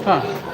Ah.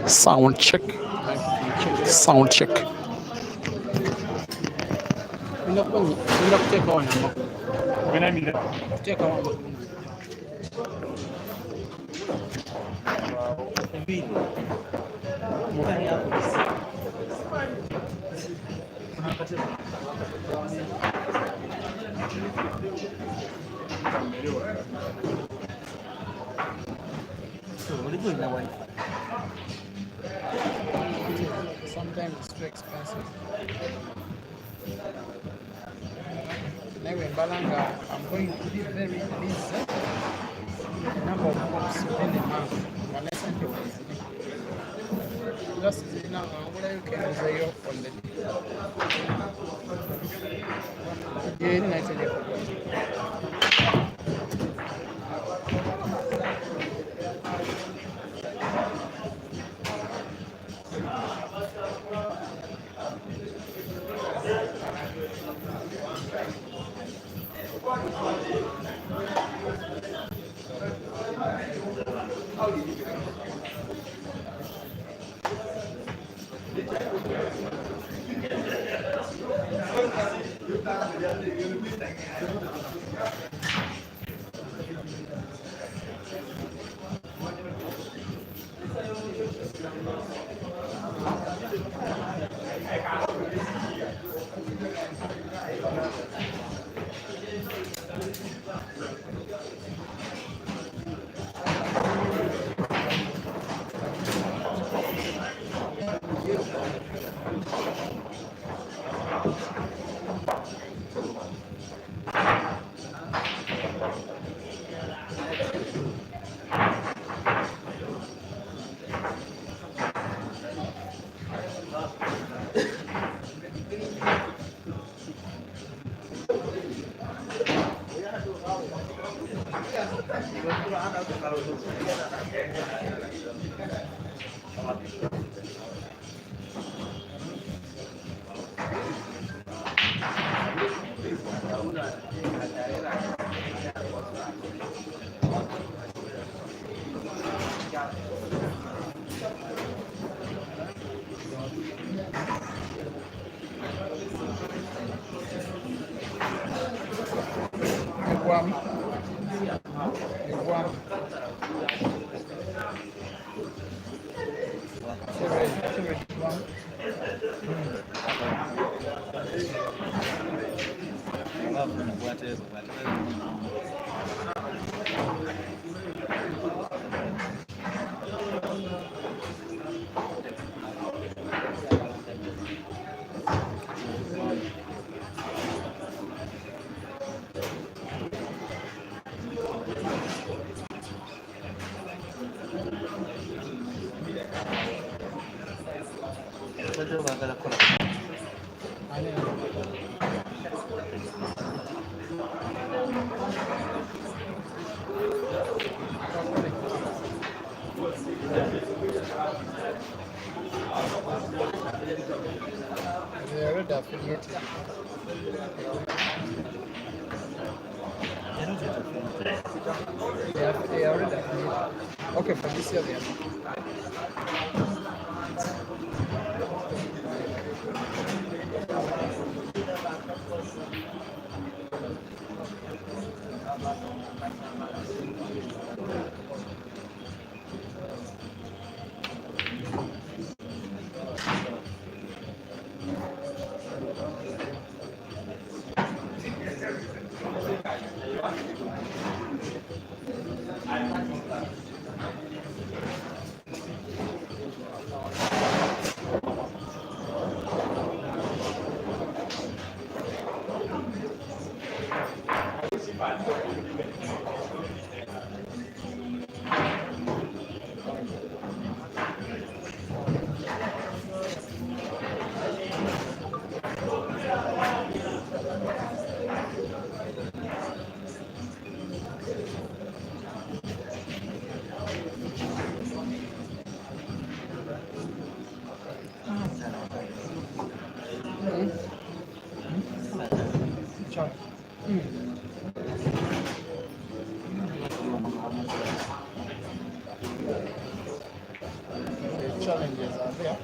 Sound check. Sound check. Sometimes it's too expensive. Anyway, in Balanga, I'm going to be very busy. The number of books within a month. Unless I do it. Just now, what are you can say on the United They are already affiliated. They are already affiliated. Okay, for this year they are. The challenges are there.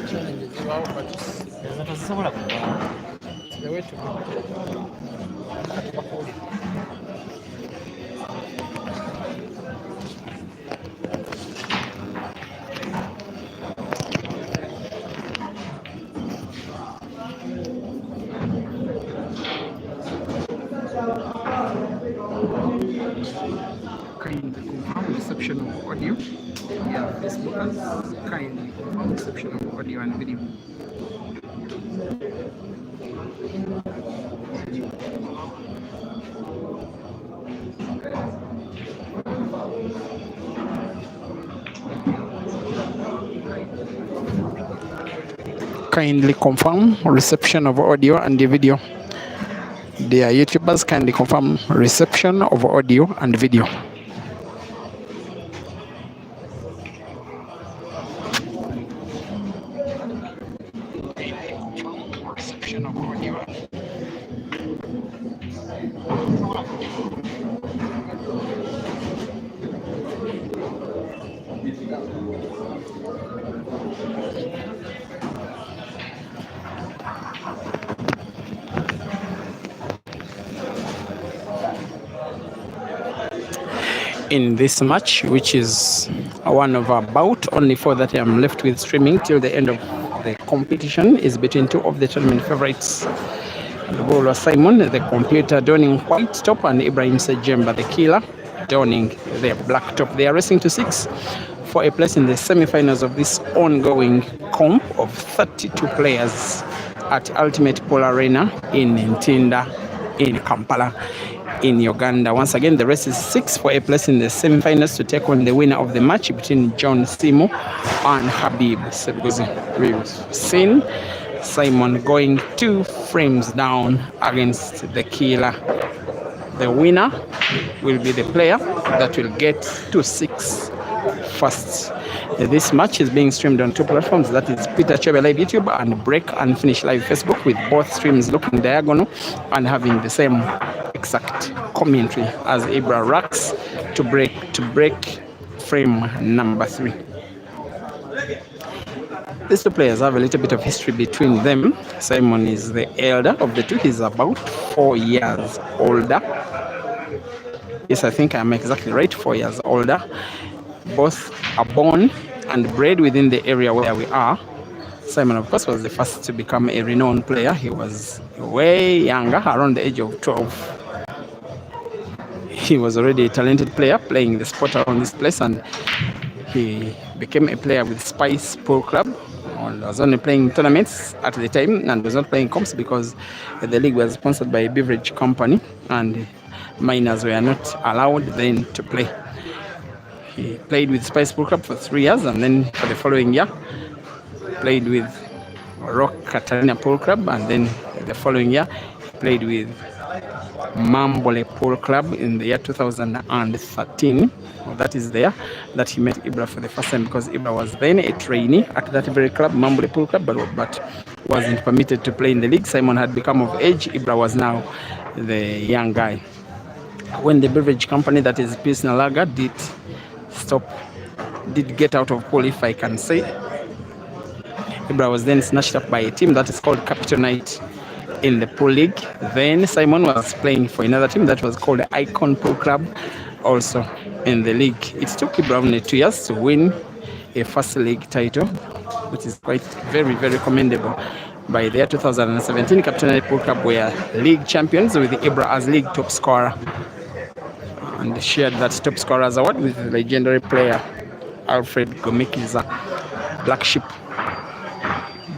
Challenges you have, but it's the way to go. Kindly confirm reception of audio. Yeah, Facebookers, kindly confirm reception of audio and video. Kindly confirm reception of audio and the video. Dear YouTubers, kindly confirm reception of audio and video. Reception of audio. In this match, which is one of about only 4 that I am left with streaming till the end of the competition, is between 2 of the tournament favorites. The bowler Simon, the computer, donning white top, and Ibrahim Sejemba, the killer, donning the black top. They are racing to 6 for a place in the semi-finals of this ongoing comp of 32 players at Ultimate Pool Arena in Ntinda in Kampala in Uganda. Once again, the race is 6 for a place in the semi-finals to take on the winner of the match between John Simo and Habib Sebguzi. We've seen Simon going 2 frames down against the killer. The winner will be the player that will get to 6 first. This match is being streamed on two platforms, that is Peter Chebe Live YouTube and Break and Finish Live Facebook, with both streams looking diagonal and having the same exact commentary as IBRA racks to break frame number 3. These two players have a little bit of history between them. Simon is the elder of the two. He's about 4 years older. Yes, I think I'm exactly right, 4 years older. Both are born and bred within the area where we are. Simon, of course, was the first to become a renowned player. He was way younger, around the age of 12. He was already a talented player playing the sport around this place, and he became a player with Spice Pool Club. I was only playing tournaments at the time and was not playing comps because the league was sponsored by a beverage company and minors were not allowed then to play. He played with Spice Pool Club for 3 years, and then for the following year played with Rock Catalina Pool Club, and then the following year played with Mambole Pool Club in the year 2013. Well, that is there that he met IBRA for the first time, because IBRA was then a trainee at that very club, Mambole Pool Club, but wasn't permitted to play in the league. Simon had become of age. IBRA was now the young guy. When the beverage company, that is Pilsner Lager, did get out of pool, if I can say, IBRA was then snatched up by a team that is called Capital Knight in the pool league. Then Simon was playing for another team that was called the Icon Pool Club, also in the league. It took IBRA only 2 years to win a first league title, which is quite very, very commendable. By the year 2017, Capital Knight Pool Club were league champions with IBRA as league top scorer, and shared that top scorer's award with the legendary player Alfred Gomekiza, Black Sheep.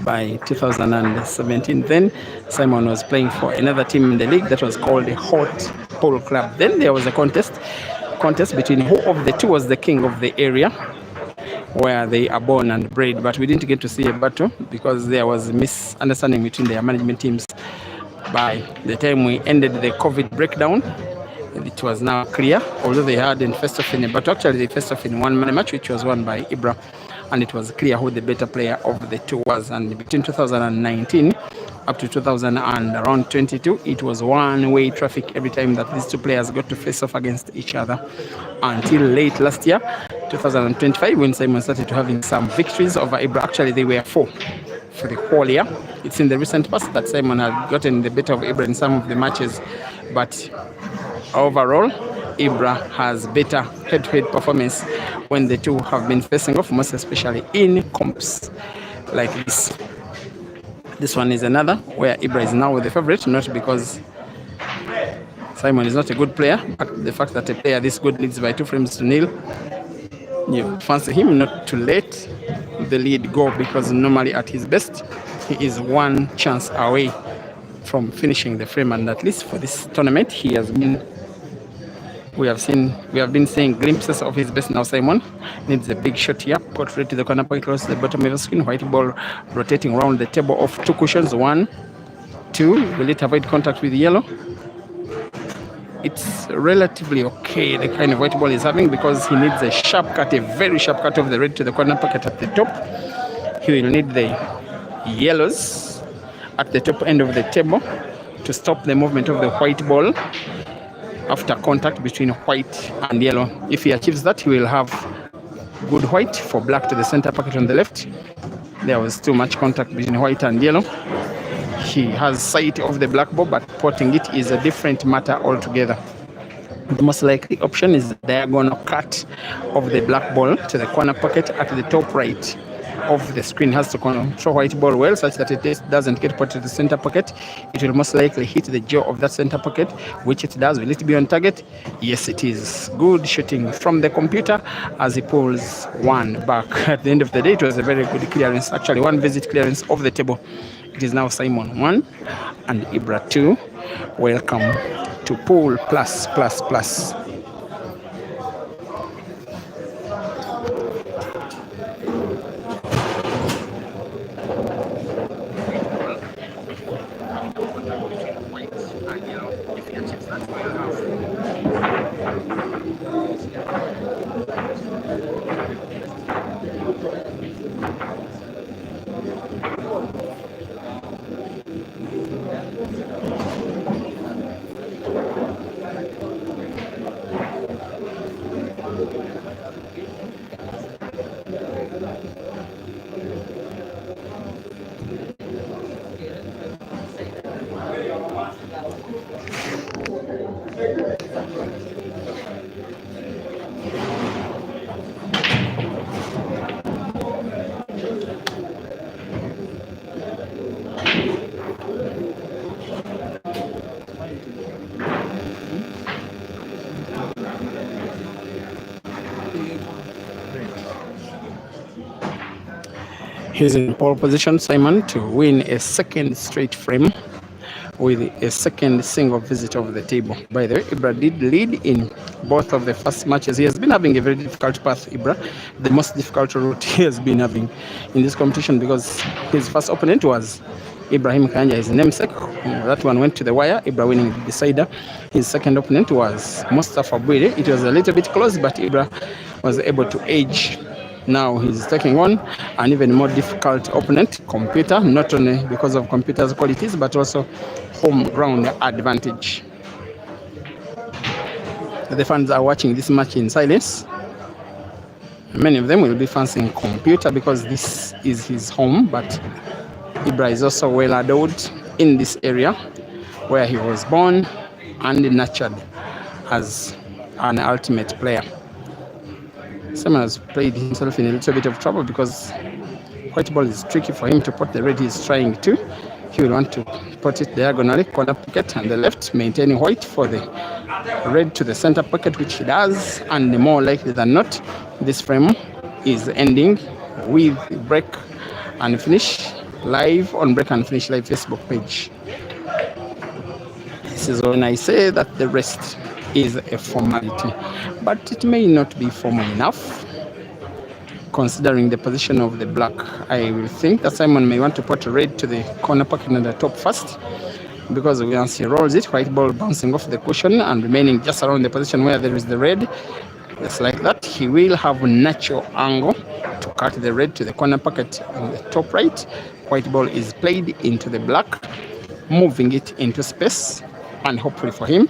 By 2017, then Simon was playing for another team in the league that was called the Hot Pool Club. Then there was a contest between who of the two was the king of the area where they are born and bred, but we didn't get to see a battle because there was a misunderstanding between their management teams. By the time we ended the COVID breakdown, it was now clear, although they hadn't faced off in a battle. Actually, they faced off in one-man match, which was won by IBRA, and it was clear who the better player of the two was. And between 2019 up to 2022, it was one-way traffic every time that these two players got to face off against each other, until late last year, 2025, when Simon started to having some victories over IBRA. Actually, they were 4 for the whole year. It's in the recent past that Simon had gotten the better of IBRA in some of the matches, but overall, IBRA has better head-to-head performance when the two have been facing off, most especially in comps like this. This one is another where IBRA is now the favorite, not because Simon is not a good player, but the fact that a player this good leads by 2-0, you fancy him not to let the lead go, because normally at his best, he is one chance away from finishing the frame, and at least for this tournament, he has been. We have been seeing glimpses of his best now. Simon needs a big shot here, portrait to the corner pocket, close to the bottom of the screen. White ball rotating around the table of 2 cushions. 1, 2. Will it avoid contact with yellow? It's relatively okay, the kind of white ball he's having, because he needs a sharp cut, a very sharp cut of the red to the corner pocket at the top. He will need the yellows at the top end of the table to stop the movement of the white ball after contact between white and yellow. If he achieves that, he will have good white for black to the center pocket on the left. There was too much contact between white and yellow. He has sight of the black ball, but potting it is a different matter altogether. The most likely option is the diagonal cut of the black ball to the corner pocket at the top right of the screen. Has to control white ball well, such that it doesn't get put to the center pocket. It will most likely hit the jaw of that center pocket, which it does. Will it be on target? Yes, it is. Good shooting from the computer as he pulls one back. At the end of the day, it was a very good clearance. Actually, one visit clearance of the table. It is now Simon 1 and IBRA 2. Welcome to Pool Plus Plus Plus. He's in pole position, Simon, to win a second straight frame with a second single visit of the table. By the way, Ibra did lead in both of the first matches. He has been having a very difficult path, Ibra, the most difficult route he has been having in this competition, because his first opponent was Ibrahim Kanja, his namesake. That one went to the wire, Ibra winning the decider. His second opponent was Mustafa Bwire. It was a little bit close, but Ibra was able to edge. Now he's taking on an even more difficult opponent, Computer, not only because of Computer's qualities, but also home ground advantage. The fans are watching this match in silence. Many of them will be fancying Computer because this is his home, but Ibra is also well adored in this area where he was born and nurtured as an ultimate player. Simon has played himself in a little bit of trouble because white ball is tricky for him to put. The red he's trying to. He will want to put it diagonally, corner pocket, and the left, maintaining white for the red to the center pocket, which he does. And more likely than not, this frame is ending with break and finish live on Break and Finish Live Facebook page. This is when I say that the rest is a formality, but it may not be formal enough considering the position of the black. I will think that Simon may want to put red to the corner pocket and the top first, because once he rolls it, white ball bouncing off the cushion and remaining just around the position where there is the red, just like that, he will have a natural angle to cut the red to the corner pocket on the top right. White ball is played into the black, moving it into space, and hopefully for him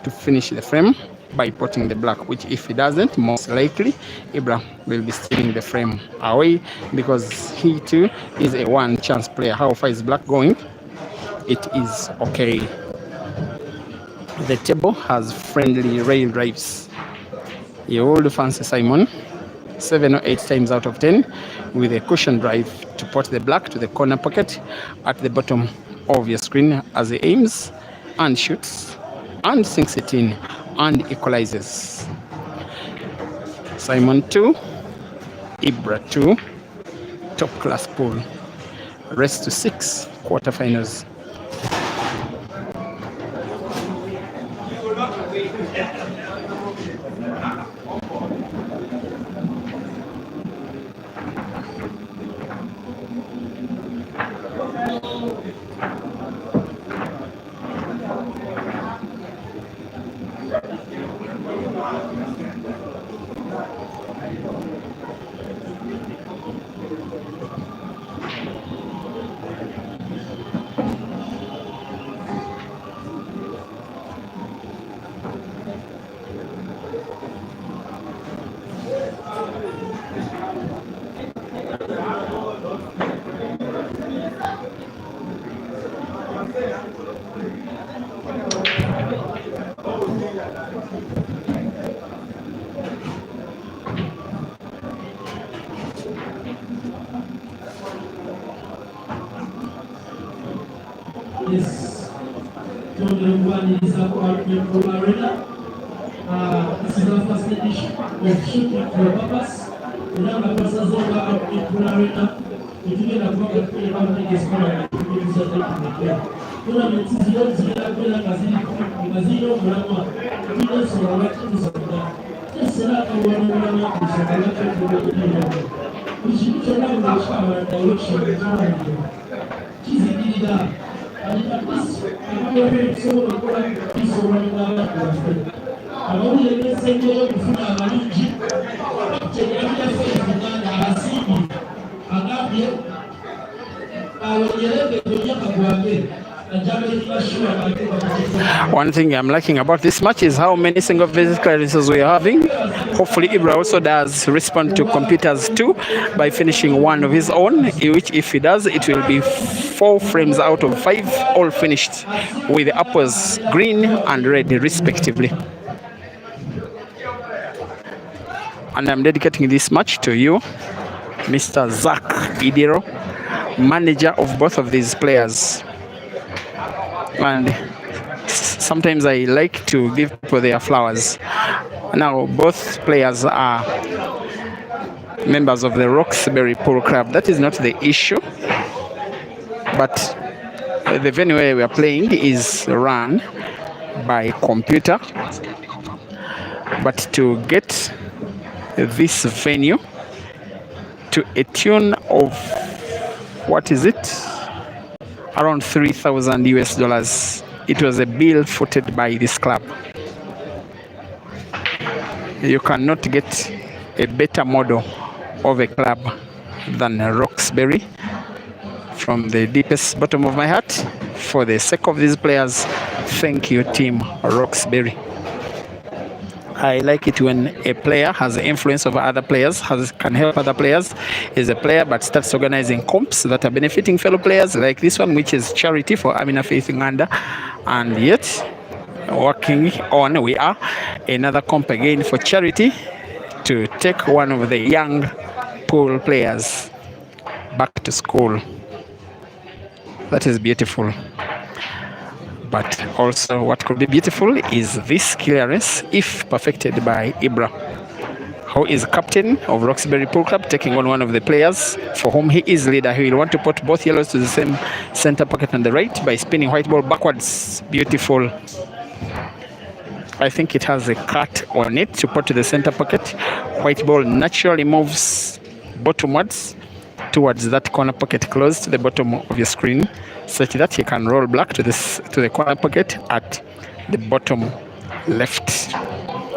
to finish the frame by putting the black, which if he doesn't, most likely Ibra will be stealing the frame away, because he too is a one chance player. How far is black going? It is okay. The table has friendly rail drives. You would fancy Simon 7 or 8 times out of 10 with a cushion drive to put the black to the corner pocket at the bottom of your screen as he aims and shoots and sinks it in and equalizes. Simon 2, Ibra 2, top class pool. Rest to 6 quarterfinals. Yes, Jordan One is up at the Arena. This is our first edition of Shooting for Purpose. The number passes over at the Arena. If you get a pocket, you can make a score and you can use it to play. Tournament is the only thing that will have Casino, Murama, Venus, or what it is of that. This is not a one-on-one which is a collection to the which you should have the shower and direction of the tournament. She's a leader. And at least, I'm very so important piece of running out of the I'm only the same way before I'm a new jeep. I will get the One thing I'm liking about this match is how many single visit clearances we are having. Hopefully IBRA also does respond to computers too by finishing one of his own, which if he does, it will be 4 frames out of 5, all finished with the apples green and red respectively. And I'm dedicating this match to you, Mr. Zach Idiro, manager of both of these players. And sometimes I like to give people their flowers. Now, both players are members of the Roxbury Pool Club. That is not the issue, but the venue where we are playing is run by computer. But to get this venue to a tune of, what is it? Around $3,000. It was a bill footed by this club. You cannot get a better model of a club than Roxbury. From the deepest bottom of my heart, for the sake of these players, thank you, Team Roxbury. I like it when a player has influence over other players, can help other players, is a player but starts organizing comps that are benefiting fellow players, like this one, which is charity for AMINA Faith Uganda, and yet working on, we are another comp again for charity to take one of the young pool players back to school. That is beautiful. But also what could be beautiful is this clearance, if perfected by IBRA, who is captain of Roxbury Pool Club, taking on one of the players for whom he is leader. He will want to put both yellows to the same center pocket on the right by spinning white ball backwards. Beautiful. I think it has a cut on it to put to the center pocket. White ball naturally moves bottomwards towards that corner pocket close to the bottom of your screen, such that you can roll black to the corner pocket at the bottom left.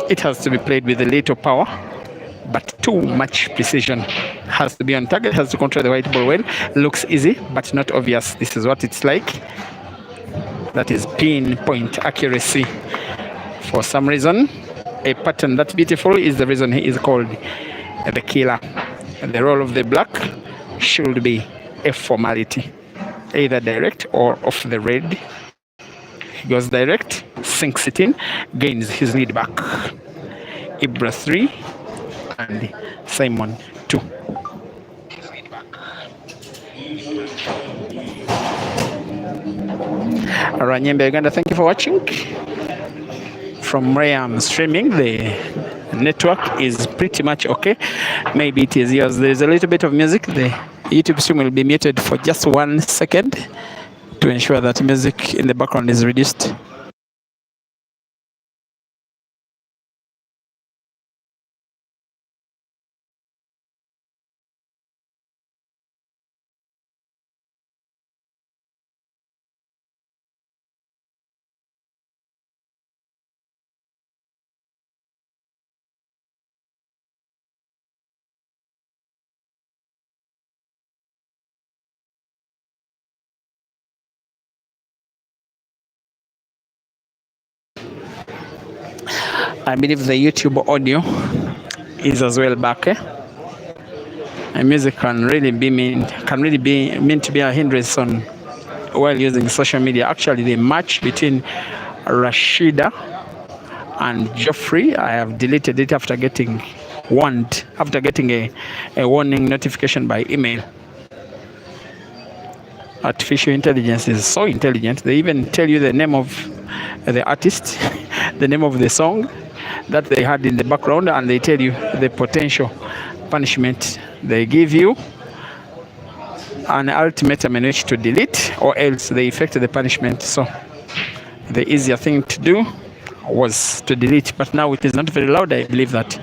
It has to be played with a little power, but too much precision. Has to be on target, has to control the white ball well. Looks easy, but not obvious. This is what it's like. That is pinpoint accuracy. For some reason, a pattern that beautiful is the reason he is called the killer. And the role of the black should be a formality, either direct or off the red. He goes direct, sinks it in, gains his lead back. IBRA 3 and Simon 2. Ranyembe Uganda, thank you for watching. From where I'm streaming, the network is pretty much okay. Maybe it is yours. There's a little bit of music. The YouTube stream will be muted for just 1 second to ensure that music in the background is reduced. I believe the YouTube audio is as well back. And music can really be meant to be a hindrance on while using social media. Actually, the match between Rashida and Geoffrey, I have deleted it after getting warned, after getting a warning notification by email. Artificial intelligence is so intelligent. They even tell you the name of the artist, the name of the song that they had in the background, and they tell you the potential punishment. They give you an ultimatum in which to delete, or else they effect the punishment. So the easier thing to do was to delete, but now it is not very loud. I believe that,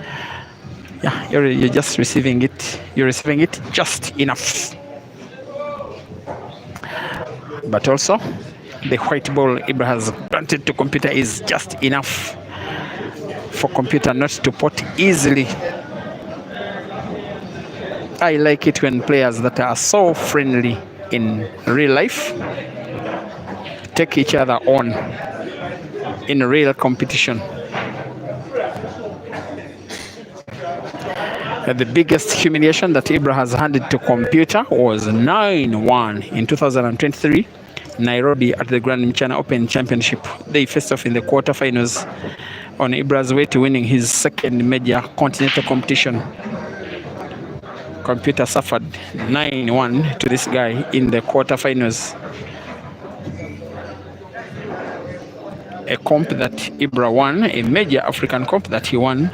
yeah, you're just receiving it. You're receiving it just enough. But also, the white ball IBRA has granted to computer is just enough for computer not to pot easily. I like it when players that are so friendly in real life take each other on in real competition. The biggest humiliation that IBRA has handed to computer was 9-1 in 2023 Nairobi at the Grand Mchana Open Championship. They faced off in the quarterfinals on IBRA's way to winning his second major continental competition. Computer suffered 9-1 to this guy in the quarterfinals. A comp that IBRA won, a major African comp that he won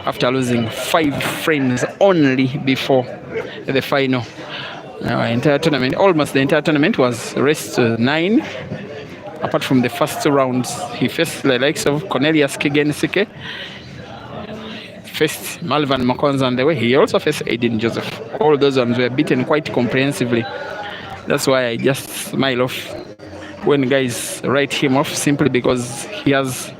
after losing 5 frames only before the final. Entire tournament, almost the entire tournament was raced to 9. Apart from the first 2 rounds, he faced the likes of Cornelius Kigen-Sike, faced Malvan Makonza on the way. He also faced Aiden Joseph. All those ones were beaten quite comprehensively. That's why I just smile off when guys write him off simply because he has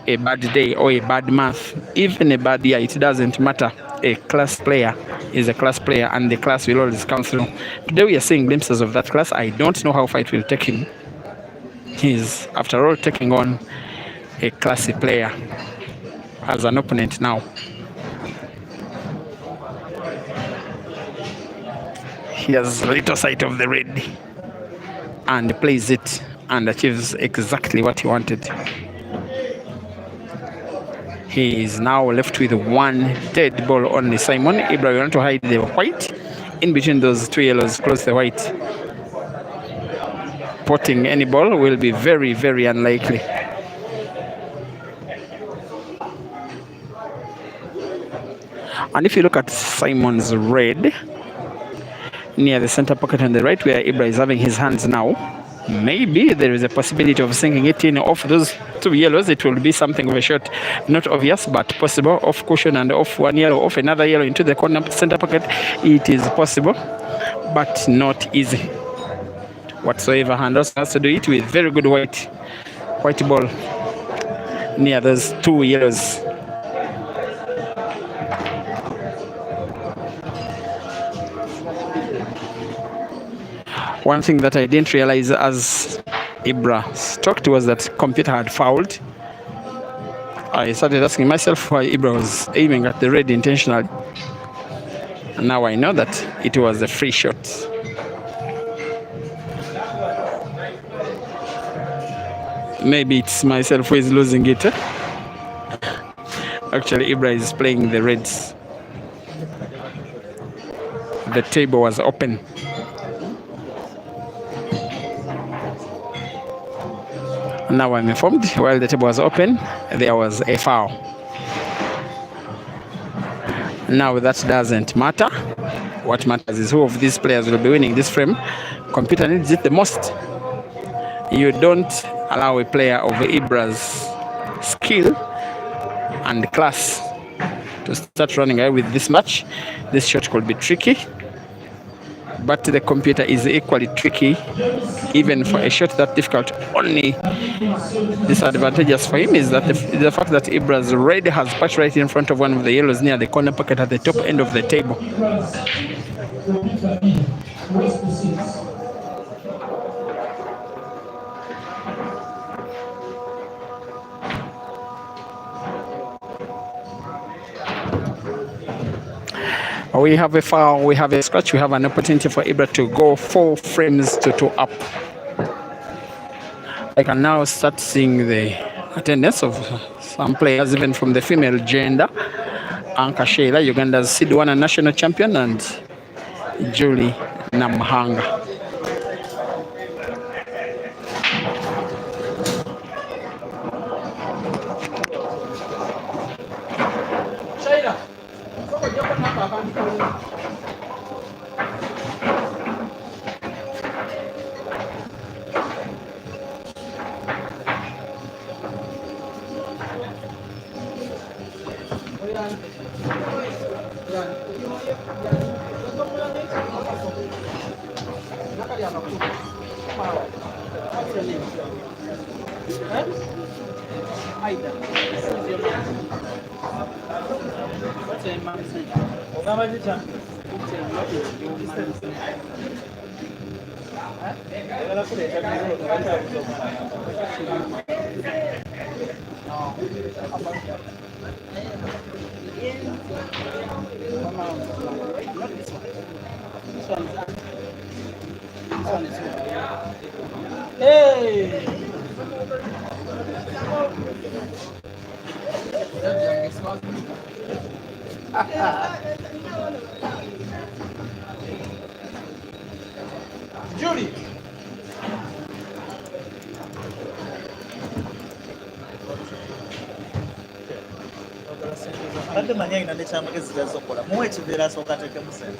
a bad day or a bad month, even a bad year. It doesn't matter. A class player is a class player, and the class will always come through. Today we are seeing glimpses of that class. I don't know how far it will take him. He's, after all, taking on a classy player as an opponent now. He has little sight of the red and plays it and achieves exactly what he wanted. He is now left with 1 dead ball only. Simon IBRA will want to hide the white in between those 2 yellows, close the white. Potting any ball will be very, very unlikely. And if you look at Simon's red near the center pocket on the right, where IBRA is having his hands now, maybe there is a possibility of sinking it in off those 2 yellows. It will be something of a shot, not obvious, but possible. Off cushion and off 1 yellow, off another yellow into the corner center pocket. It is possible, but not easy whatsoever. And also has to do it with very good white ball near those 2 yellows. One thing that I didn't realize as IBRA talked was that computer had fouled. I started asking myself why IBRA was aiming at the red intentionally. And now I know that it was a free shot. Maybe it's myself who is losing it. Actually, IBRA is playing the reds. The table was open. Now I'm informed, while the table was open, there was a foul. Now that doesn't matter. What matters is who of these players will be winning this frame. Computer needs it the most. You don't allow a player of IBRA's skill and class to start running away with this match. This shot could be tricky, but the computer is equally tricky, even for a shot that difficult. Only disadvantageous for him is that the fact that IBRA's red has patched right in front of one of the yellows near the corner pocket at the top end of the table. We have a foul, we have a scratch, we have an opportunity for IBRA to go 4 frames to 2 up. I can now start seeing the attendance of some players, even from the female gender. Anka Sheila, Uganda's seed 1 and national champion, and Julie Namhanga. Hey! Judy! Abadde manya alina nekyamagezi kyazzokola muwe ekiveera asooka ateekemu sente.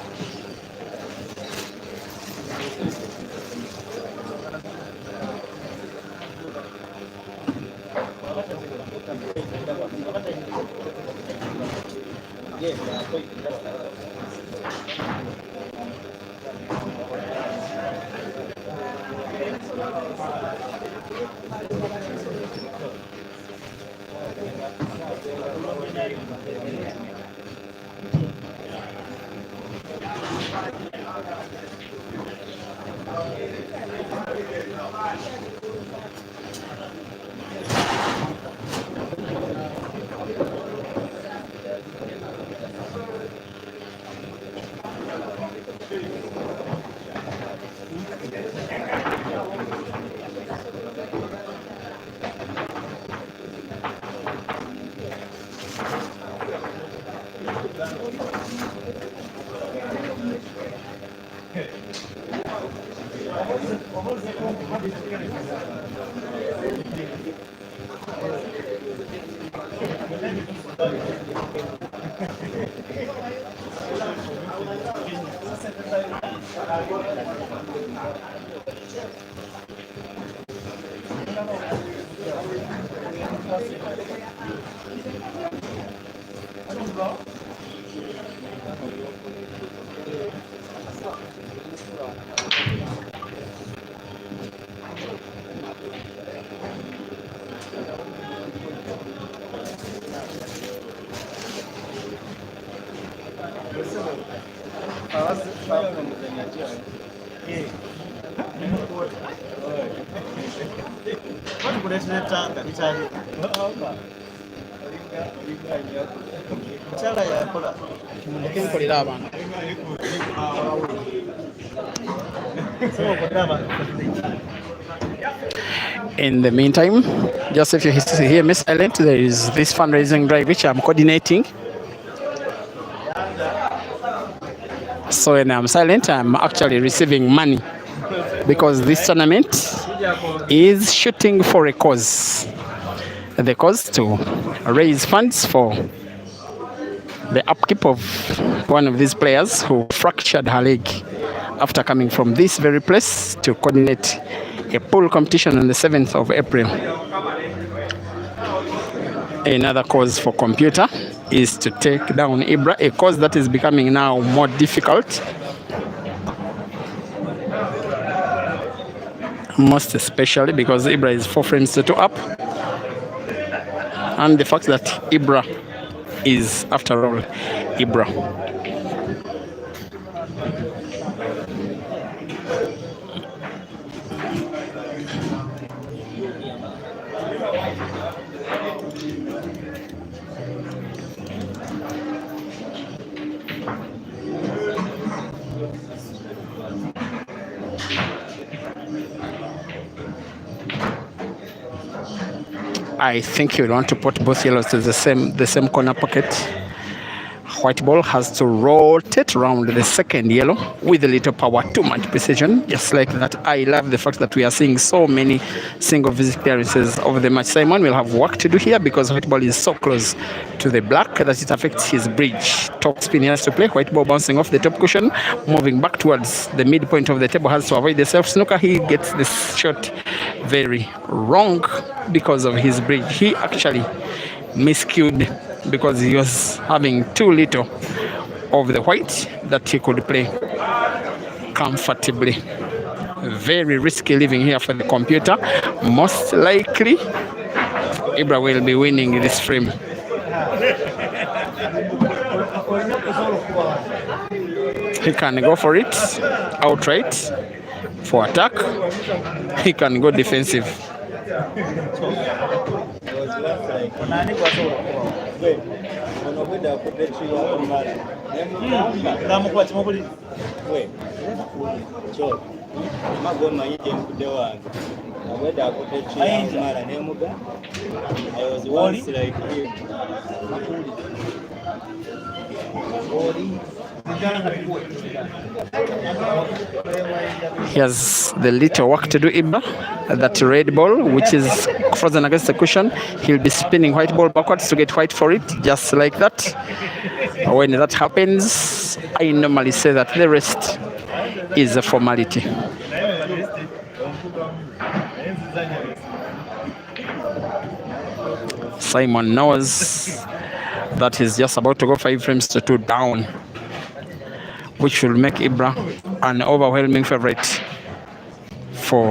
In the meantime, just if you hear me silent, there is this fundraising drive which I'm coordinating. So when I'm silent, I'm actually receiving money because this tournament is shooting for a cause. The cause to raise funds for the upkeep of one of these players who fractured her leg after coming from this very place to coordinate a pool competition on the 7th of April. Another cause for computer is to take down IBRA, a cause that is becoming now more difficult, most especially because IBRA is 4 frames to 2 up, and the fact that IBRA is, after all, IBRA. I think you want to put both yellows to the same corner pocket. White ball has to rotate around the second yellow with a little power, too much precision, just like that. I love the fact that we are seeing so many single visit clearances over the match. Simon will have work to do here because white ball is so close to the black that it affects his bridge. Top spin he has to play. White ball bouncing off the top cushion, moving back towards the midpoint of the table, has to avoid the self snooker. He gets this shot very wrong because of his bridge. He actually miscued because he was having too little of the white that he could play comfortably. Very risky living here for the computer. Most likely IBRA will be winning this frame. He can go for it outright for attack. He can go defensive. He has the little work to do, Ibra. That red ball, which is frozen against the cushion, he'll be spinning white ball backwards to get white for it, just like that. When that happens, I normally say that the rest is a formality. Simon knows that he's just about to go 5 frames to 2 down, which will make Ibra an overwhelming favorite for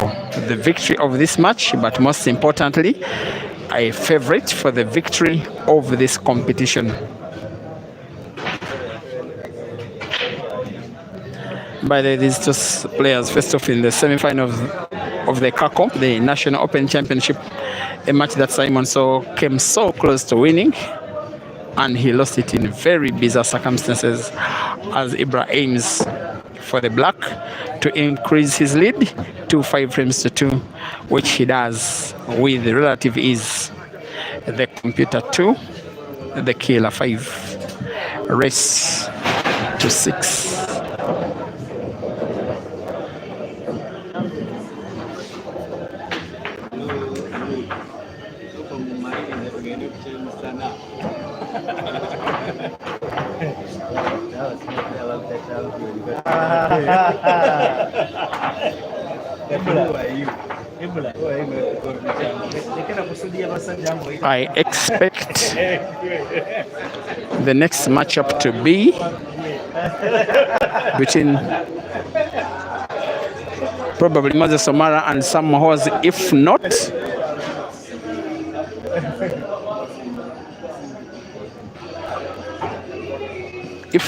the victory of this match, but most importantly, a favorite for the victory of this competition. By the way, these two players faced off in the semi-final of the CACO, the National Open Championship, a match that Simon came so close to winning, and he lost it in very bizarre circumstances as Ibra aims for the black to increase his lead to 5 frames to 2, which he does with relative ease. The computer 2, the killer 5, race to 6. I expect the next matchup to be between probably Moses Omara and Sam Mohoz, if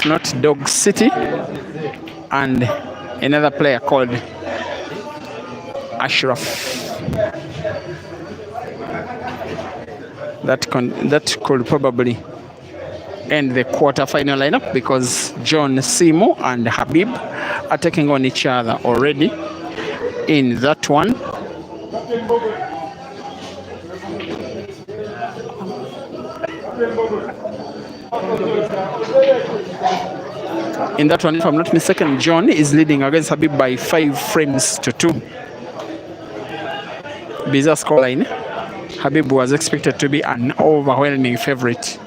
not Dog City and another player called Ashraf. That could probably end the quarter-final lineup, because John Simo and Habib are taking on each other already in that one. In that one, if I'm not mistaken, John is leading against Habib by 5 frames to 2. Bizarre scoreline. Habib was expected to be an overwhelming favorite.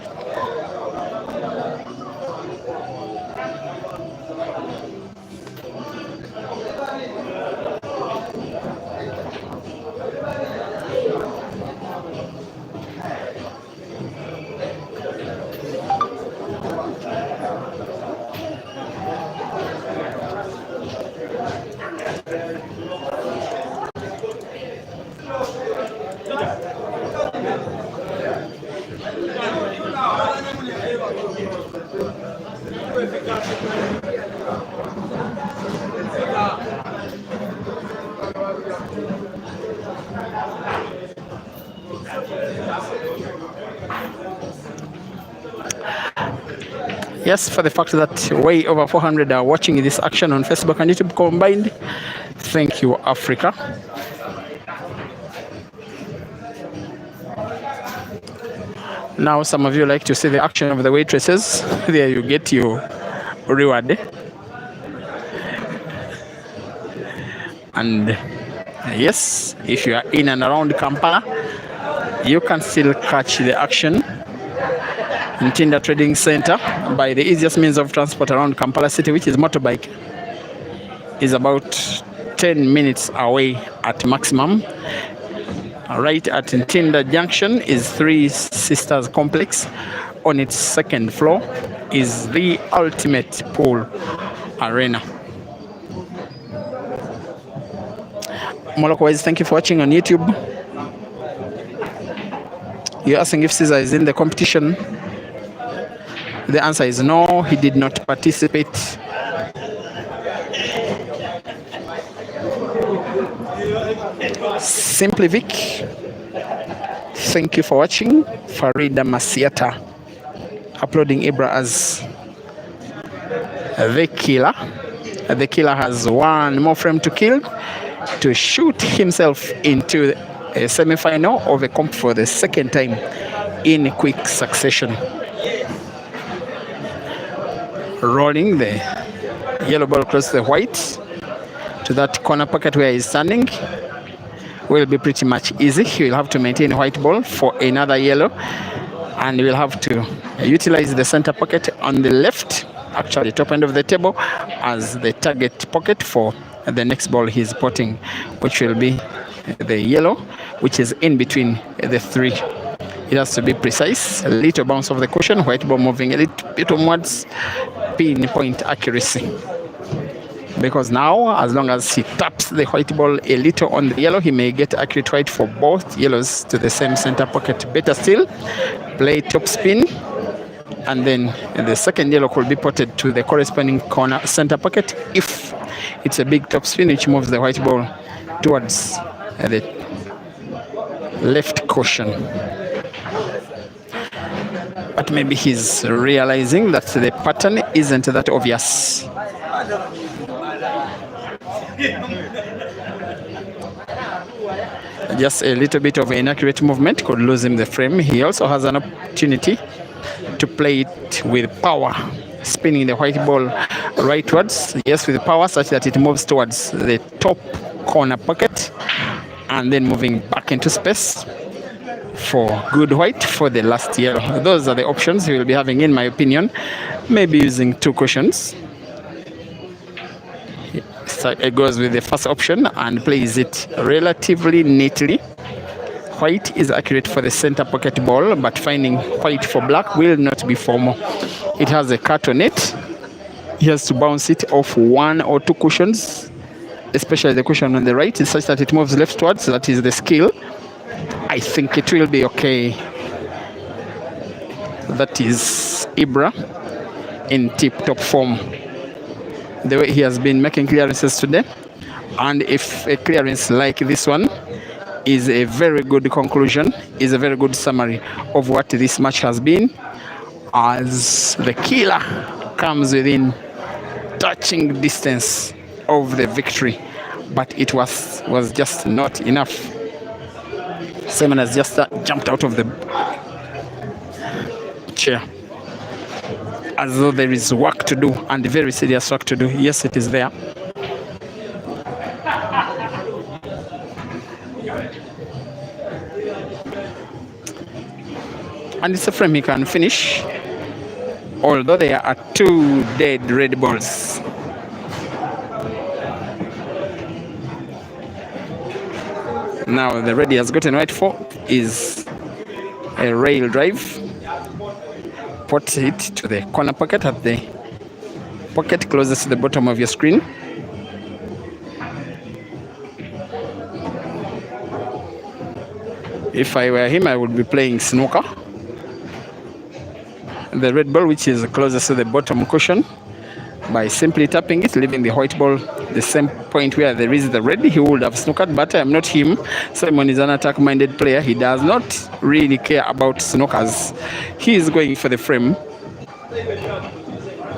Yes, for the fact that way over 400 are watching this action on Facebook and YouTube combined. Thank you, Africa. Now, some of you like to see the action of the waitresses. There you get your reward. And yes, if you are in and around Kampala, you can still catch the action in Tinda Trading Center by the easiest means of transport around Kampala City, which is motorbike. Is about 10 minutes away at maximum. Right at Tinda Junction is Three Sisters Complex. On its second floor is the Ultimate Pool Arena. Molokowise, thank you for watching on YouTube. You're asking if Caesar is in the competition. The answer is no, he did not participate. Simply Vic. Thank you for watching. Farida Masiata uploading IBRA as the killer. The killer has one more frame to kill to shoot himself into a semi-final of a comp for the second time in quick succession. Rolling the yellow ball close to the white to that corner pocket where he's standing will be pretty much easy. He will have to maintain white ball for another yellow, and will have to utilize the center pocket on the left, actually top end of the table, as the target pocket for the next ball he's potting, which will be the yellow, which is in between the three. It has to be precise, a little bounce of the cushion, white ball moving a little bit onwards, pinpoint accuracy. Because now, as long as he taps the white ball a little on the yellow, he may get accurate white for both yellows to the same center pocket. Better still, play top spin, and then the second yellow could be potted to the corresponding corner center pocket if it's a big top spin which moves the white ball towards the left cushion. But maybe he's realizing that the pattern isn't that obvious. Just a little bit of inaccurate movement could lose him the frame. He also has an opportunity to play it with power, spinning the white ball rightwards, yes, with power, such that it moves towards the top corner pocket and then moving back into space for good white for the last yellow. Those are the options he will be having, in my opinion. Maybe using two cushions. So it goes with the first option and plays it relatively neatly. White is accurate for the center pocket ball, but finding white for black will not be formal. It has a cut on it. He has to bounce it off one or two cushions, especially the cushion on the right, such that it moves leftwards. That is the skill. I think it will be okay. That is IBRA in tip-top form. The way he has been making clearances today, and if a clearance like this one is a very good conclusion, is a very good summary of what this match has been, as the killer comes within touching distance of the victory, but it was just not enough. Simon has just jumped out of the chair as though there is work to do, and very serious work to do. Yes, it is there. And it's a frame he can finish, although there are two dead red balls. Now the red he has gotten white for is a rail drive. Put it to the corner pocket at the pocket closest to the bottom of your screen. If I were him, I would be playing snooker. The red ball, which is closest to the bottom cushion, by simply tapping it, leaving the white ball the same point where there is the red, he would have snookered, but I am not him. Simon is an attack-minded player. He does not really care about snookers. He is going for the frame.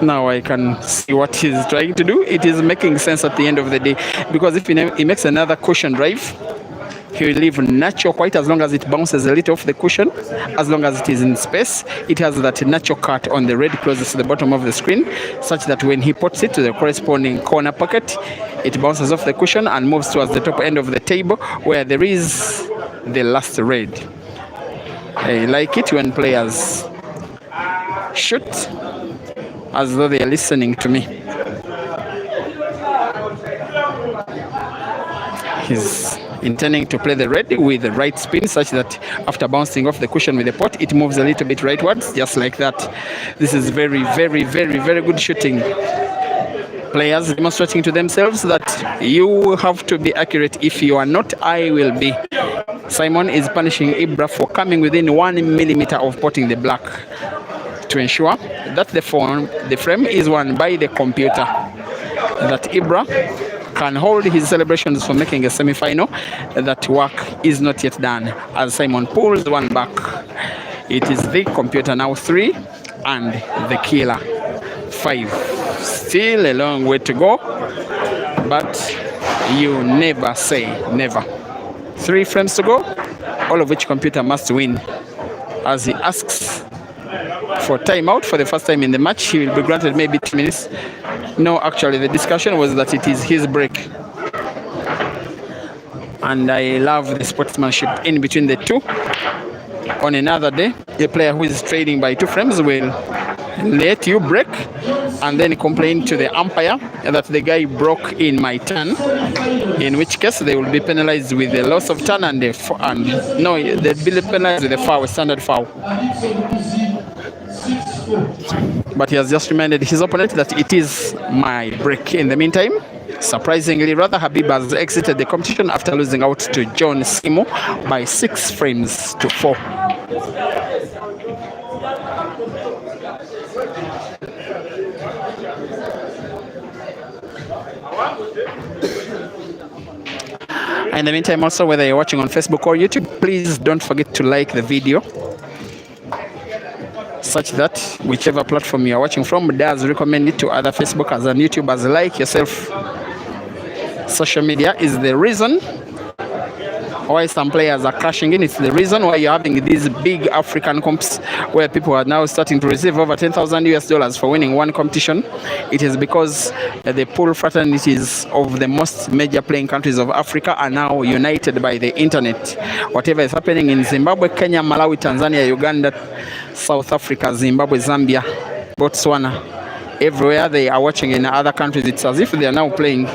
Now I can see what he's trying to do. It is making sense at the end of the day, because if he makes another cushion drive, he will leave natural white as long as it bounces a little off the cushion. As long as it is in space, it has that natural cut on the red closest to the bottom of the screen, such that when he puts it to the corresponding corner pocket, it bounces off the cushion and moves towards the top end of the table where there is the last red. I like it when players shoot as though they are listening to me. He's intending to play the red with the right spin, such that after bouncing off the cushion with the pot, it moves a little bit rightwards, just like that. This is very, very, very, very good shooting. Players demonstrating to themselves that you have to be accurate. If you are not, I will be. Simon is punishing IBRA for coming within 1 millimeter of potting the black, to ensure that the frame is won by the computer, that IBRA can hold his celebrations for making a semi-final, that work is not yet done, as Simon pulls one back. It is the computer now 3 and the killer 5. Still a long way to go, but you never say never. 3 frames to go, all of which computer must win. As he asks for timeout for the first time in the match, he will be granted maybe 2 minutes. No, actually, the discussion was that it is his break. And I love the sportsmanship in between the two. On another day, a player who is trading by 2 frames will let you break and then complain to the umpire that the guy broke in my turn, in which case they will be penalized with the loss of turn and no, they'll be penalized with a foul, a standard foul. But he has just reminded his opponent that it is my break. In the meantime, surprisingly, rather, Habib has exited the competition after losing out to John Simo by 6 frames to 4. In the meantime, also, whether you're watching on Facebook or YouTube, please don't forget to like the video, such that whichever platform you're watching from does recommend it to other Facebookers and YouTubers like yourself. Social media is the reason why some players are crashing in. It's the reason why you're having these big African comps where people are now starting to receive over $10,000 for winning one competition. It is because the pool fraternities of the most major playing countries of Africa are now united by the internet. Whatever is happening in Zimbabwe, Kenya, Malawi, Tanzania, Uganda, South Africa, Zimbabwe, Zambia, Botswana, everywhere they are watching in other countries, it's as if they are now playing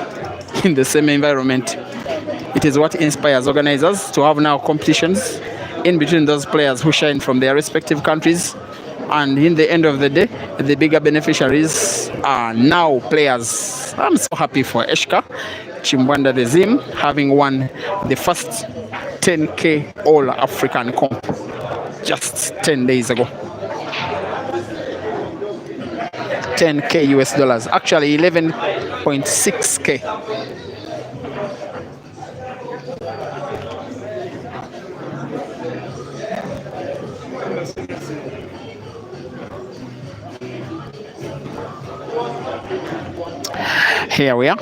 in the same environment. It is what inspires organizers to have now competitions in between those players who shine from their respective countries. And in the end of the day, the bigger beneficiaries are now players. I'm so happy for Eshka Chimbwanda the Zim having won the first 10K All-African comp just 10 days ago. 10K US dollars, actually 11.6K. Here we are.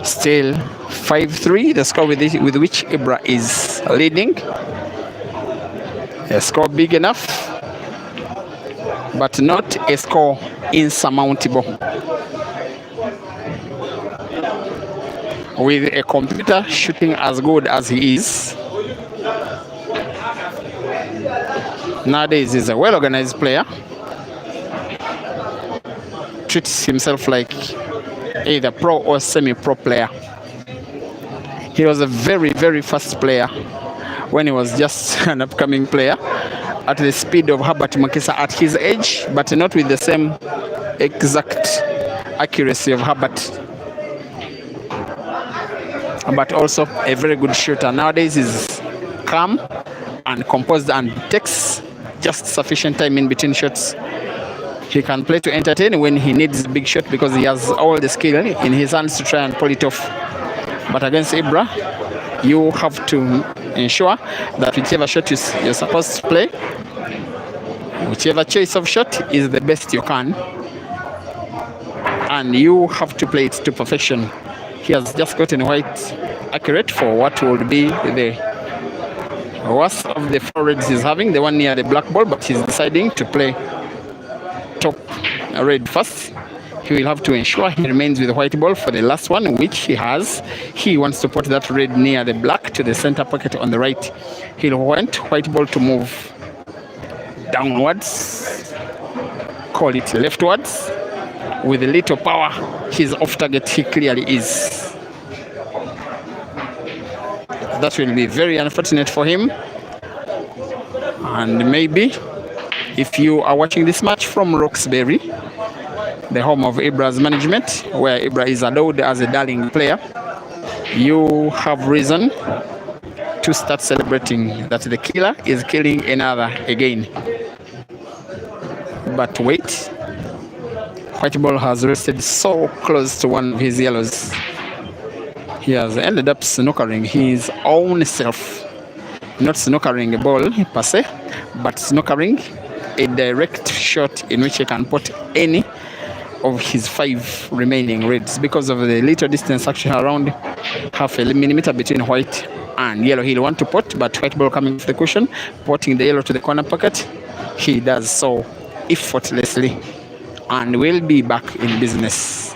Still 5-3, the score with which IBRA is leading. A score big enough, but not a score insurmountable. With a computer shooting as good as he is, nowadays he's a well-organized player. Treats himself like either pro or semi-pro player. He was a very, very fast player when he was just an upcoming player, at the speed of Herbert Mukisa at his age, but not with the same exact accuracy of Herbert. But also a very good shooter. Nowadays he's calm and composed and takes just sufficient time in between shots. He can play to entertain when he needs a big shot because he has all the skill in his hands to try and pull it off. But against IBRA, you have to ensure that whichever shot you're supposed to play, whichever choice of shot is the best you can, and you have to play it to perfection. He has just gotten quite accurate for what would be the worst of the 4 reds he's having, the one near the black ball, but he's deciding to play top red first. He will have to ensure he remains with the white ball for the last one, which he has. He wants to put that red near the black to the center pocket on the right. He'll want white ball to move downwards, call it leftwards. With a little power, he's off target. He clearly is. That will be very unfortunate for him. And maybe if you are watching this match from Roxbury, the home of IBRA's management, where IBRA is allowed as a darling player, you have reason to start celebrating that the killer is killing another again. But wait, White ball has rested so close to one of his yellows. He has ended up snookering his own self. Not snookering a ball per se, but snookering a direct shot in which he can put any of his 5 remaining reds because of the little distance actually around half a millimeter between white and yellow. He'll want to put, but white ball coming off the cushion, putting the yellow to the corner pocket. He does so effortlessly and will be back in business.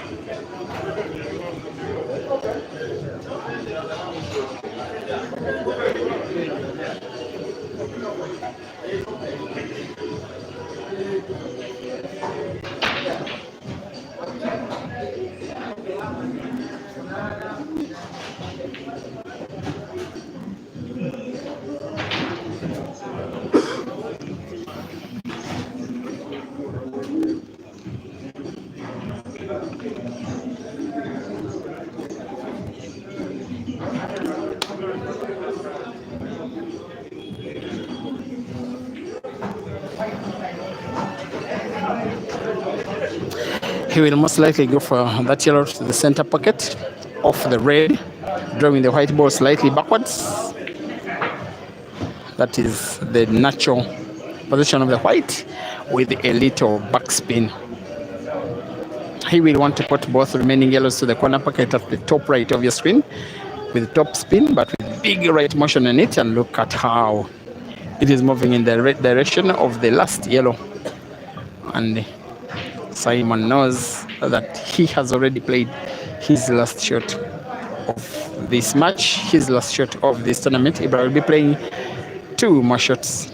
He will most likely go for that yellow to the center pocket of the red, drawing the white ball slightly backwards. That is the natural position of the white with a little backspin. He will want to put both remaining yellows to the corner pocket at the top right of your screen with top spin, but with big right motion in it, and look at how it is moving in the right direction of the last yellow. And Simon knows that he has already played his last shot of this match, his last shot of this tournament. IBRA will be playing 2 more shots.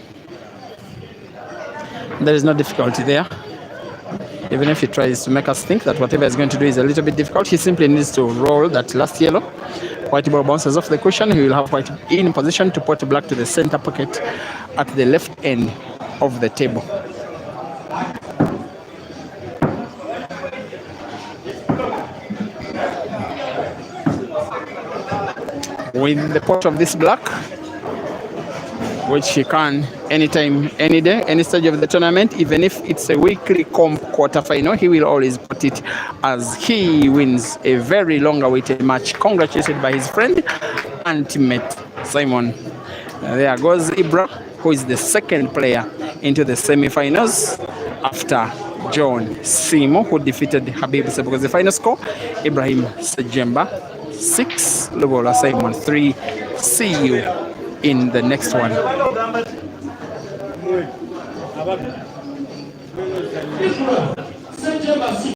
There is no difficulty there. Even if he tries to make us think that whatever he's going to do is a little bit difficult, he simply needs to roll that last yellow. White ball bounces off the cushion. He will have white in position to put black to the center pocket at the left end of the table. With the pot of this black, which he can anytime, any day, any stage of the tournament, even if it's a weekly comp quarterfinal, he will always put it as he wins a very long-awaited match, congratulated by his friend and teammate Simon. There goes IBRA, who is the second player into the semi-finals after John Simo, who defeated Habib Sebuko's the final score. Ibrahim Sejemba 6, Lubola Simon 3. See you in the next one.